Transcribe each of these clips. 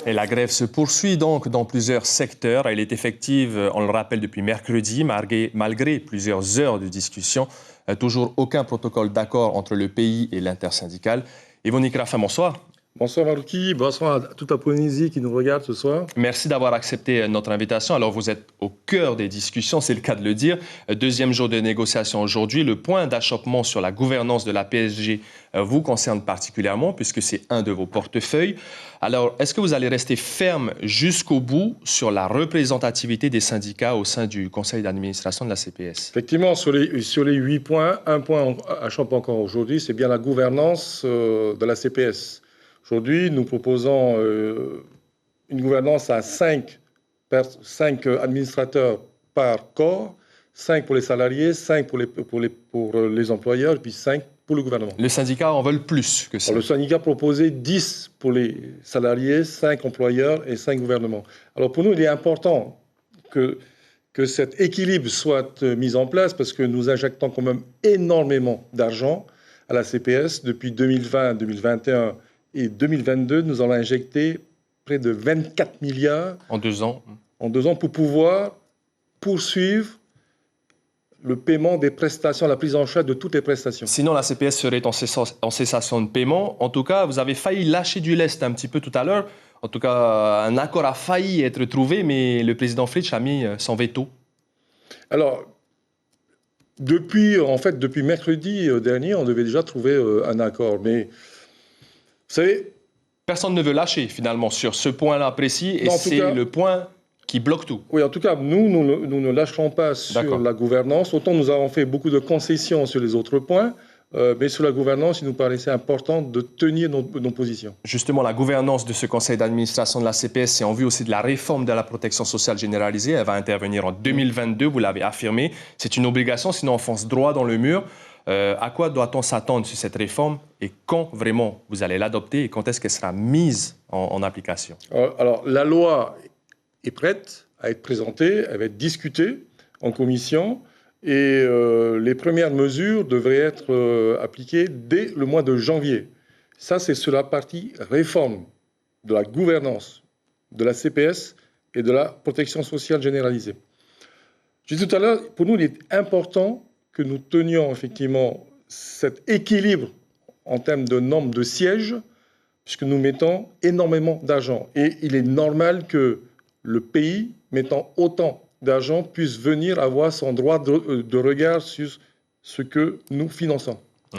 Et la grève se poursuit donc dans plusieurs secteurs. Elle est effective, on le rappelle, depuis mercredi, malgré plusieurs heures de discussion. Toujours aucun protocole d'accord entre le pays et l'intersyndicale. Yvonique Raffin, bonsoir. Bonsoir Marouki, bonsoir à toute la Polynésie qui nous regarde ce soir. Merci d'avoir accepté notre invitation. Alors vous êtes au cœur des discussions, c'est le cas de le dire. Deuxième jour de négociation aujourd'hui. Le point d'achoppement sur la gouvernance de la PSG vous concerne particulièrement puisque c'est un de vos portefeuilles. Alors est-ce que vous allez rester ferme jusqu'au bout sur la représentativité des syndicats au sein du conseil d'administration de la CPS? Effectivement, sur les 8 points, un point achoppe encore aujourd'hui, c'est bien la gouvernance de la CPS. Aujourd'hui, nous proposons une gouvernance à 5 administrateurs par corps, 5 pour les salariés, 5 pour les employeurs, et puis 5 pour le gouvernement. Le syndicat en veut plus que ça. Alors, le syndicat proposait 10 pour les salariés, 5 employeurs et 5 gouvernements. Alors pour nous, il est important que cet équilibre soit mis en place parce que nous injectons quand même énormément d'argent à la CPS depuis 2020, 2021 et 2022, nous allons injecter près de 24 milliards en 2 ans. En 2 ans pour pouvoir poursuivre le paiement des prestations, la prise en charge de toutes les prestations. Sinon, la CPS serait en cessation de paiement. En tout cas, vous avez failli lâcher du lest un petit peu tout à l'heure. En tout cas, un accord a failli être trouvé, mais le président Fritsch a mis son veto. Alors, depuis mercredi dernier, on devait déjà trouver un accord. Mais vous savez, personne ne veut lâcher finalement sur ce point-là précis et c'est le point qui bloque tout. Oui, en tout cas, nous ne lâcherons pas sur la gouvernance. Autant nous avons fait beaucoup de concessions sur les autres points, mais sur la gouvernance, il nous paraissait important de tenir nos positions. Justement, la gouvernance de ce conseil d'administration de la CPS, c'est en vue aussi de la réforme de la protection sociale généralisée. Elle va intervenir en 2022, vous l'avez affirmé. C'est une obligation, sinon on fonce droit dans le mur. À quoi doit-on s'attendre sur cette réforme et quand vraiment vous allez l'adopter et quand est-ce qu'elle sera mise en application? Alors, la loi est prête à être présentée, elle va être discutée en commission et les premières mesures devraient être appliquées dès le mois de janvier. Ça, c'est sur la partie réforme de la gouvernance de la CPS et de la protection sociale généralisée. Je disais tout à l'heure, pour nous, il est important que nous tenions effectivement cet équilibre en termes de nombre de sièges, puisque nous mettons énormément d'argent. Et il est normal que le pays, mettant autant d'argent, puisse venir avoir son droit de regard sur ce que nous finançons.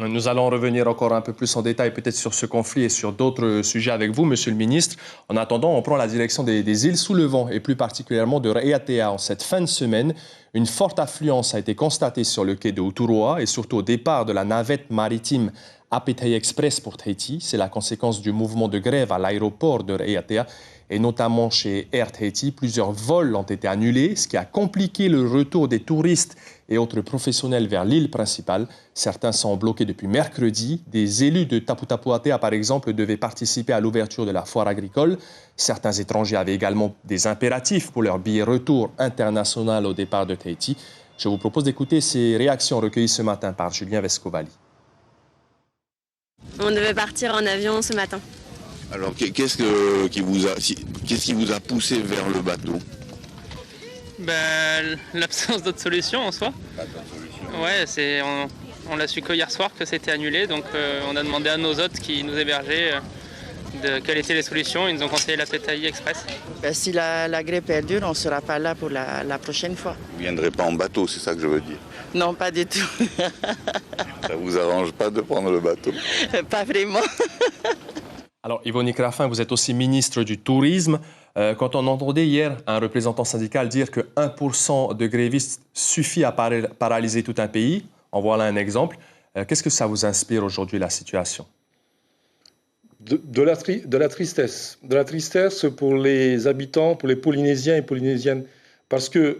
Nous allons revenir encore un peu plus en détail peut-être sur ce conflit et sur d'autres sujets avec vous, Monsieur le Ministre. En attendant, on prend la direction des îles sous le vent et plus particulièrement de Raiatea. En cette fin de semaine, une forte affluence a été constatée sur le quai de Uturoa et surtout au départ de la navette maritime Apetei Express pour Tahiti. C'est la conséquence du mouvement de grève à l'aéroport de Raiatea et notamment chez Air Tahiti. Plusieurs vols ont été annulés, ce qui a compliqué le retour des touristes et autres professionnels vers l'île principale. Certains sont bloqués depuis mercredi. Des élus de Tapu Tapu Atea, par exemple, devaient participer à l'ouverture de la foire agricole. Certains étrangers avaient également des impératifs pour leur billet retour international au départ de Tahiti. Je vous propose d'écouter ces réactions recueillies ce matin par Julien Vescovali. On devait partir en avion ce matin. Alors, qu'est-ce qui vous a poussé vers le bateau? L'absence d'autre solution en soi. Ouais, on l'a su qu'hier soir que c'était annulé, donc on a demandé à nos hôtes qui nous hébergeaient quelles étaient les solutions. Ils nous ont conseillé la Apetei Express. Si la grève perdure, on ne sera pas là pour la prochaine fois. Vous ne viendrez pas en bateau, c'est ça que je veux dire? Non, pas du tout. Ça ne vous arrange pas de prendre le bateau? Pas vraiment. Alors, Yvonique Raffin, vous êtes aussi ministre du Tourisme. Quand on entendait hier un représentant syndical dire que 1% de grévistes suffit à paralyser tout un pays, en voilà un exemple. Qu'est-ce que ça vous inspire aujourd'hui, la situation? De la tristesse. De la tristesse pour les habitants, pour les Polynésiens et Polynésiennes, parce qu'ils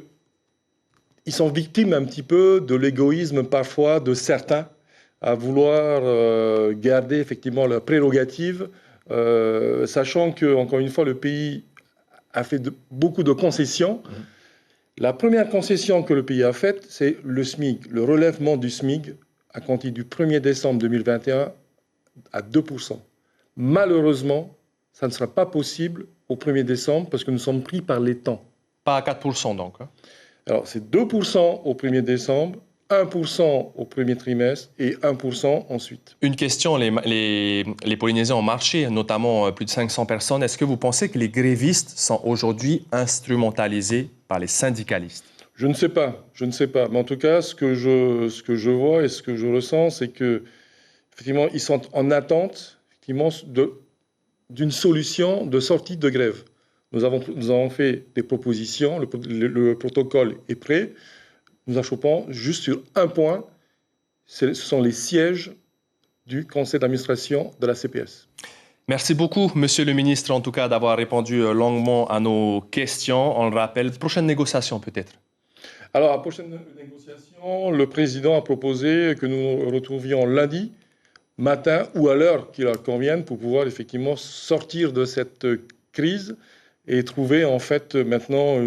sont victimes un petit peu de l'égoïsme parfois de certains à vouloir garder effectivement leurs prérogatives, sachant que, encore une fois, le pays a fait beaucoup de concessions. La première concession que le pays a faite, c'est le SMIC, le relèvement du SMIC à compter du 1er décembre 2021 à 2%. Malheureusement, ça ne sera pas possible au 1er décembre parce que nous sommes pris par les temps. Pas à 4% donc. Hein. Alors, c'est 2% au 1er décembre, 1% au premier trimestre et 1% ensuite. Une question, les Polynésiens ont marché, notamment plus de 500 personnes. Est-ce que vous pensez que les grévistes sont aujourd'hui instrumentalisés par les syndicalistes? Je ne sais pas. Mais en tout cas, ce que je vois et ce que je ressens, c'est que effectivement, ils sont en attente effectivement, d'une solution de sortie de grève. Nous avons fait des propositions, le protocole est prêt. Nous achoppons juste sur un point, ce sont les sièges du conseil d'administration de la CPS. Merci beaucoup, Monsieur le ministre, en tout cas, d'avoir répondu longuement à nos questions. On le rappelle, prochaine négociation peut-être. Alors, à la prochaine négociation, le président a proposé que nous nous retrouvions lundi matin ou à l'heure qui leur convienne pour pouvoir effectivement sortir de cette crise et trouver en fait maintenant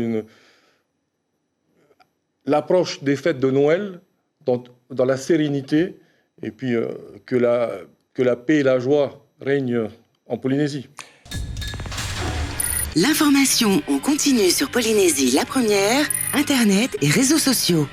l'approche des fêtes de Noël dans la sérénité et puis que la paix et la joie règnent en Polynésie. L'information en continu sur Polynésie la première, Internet et réseaux sociaux.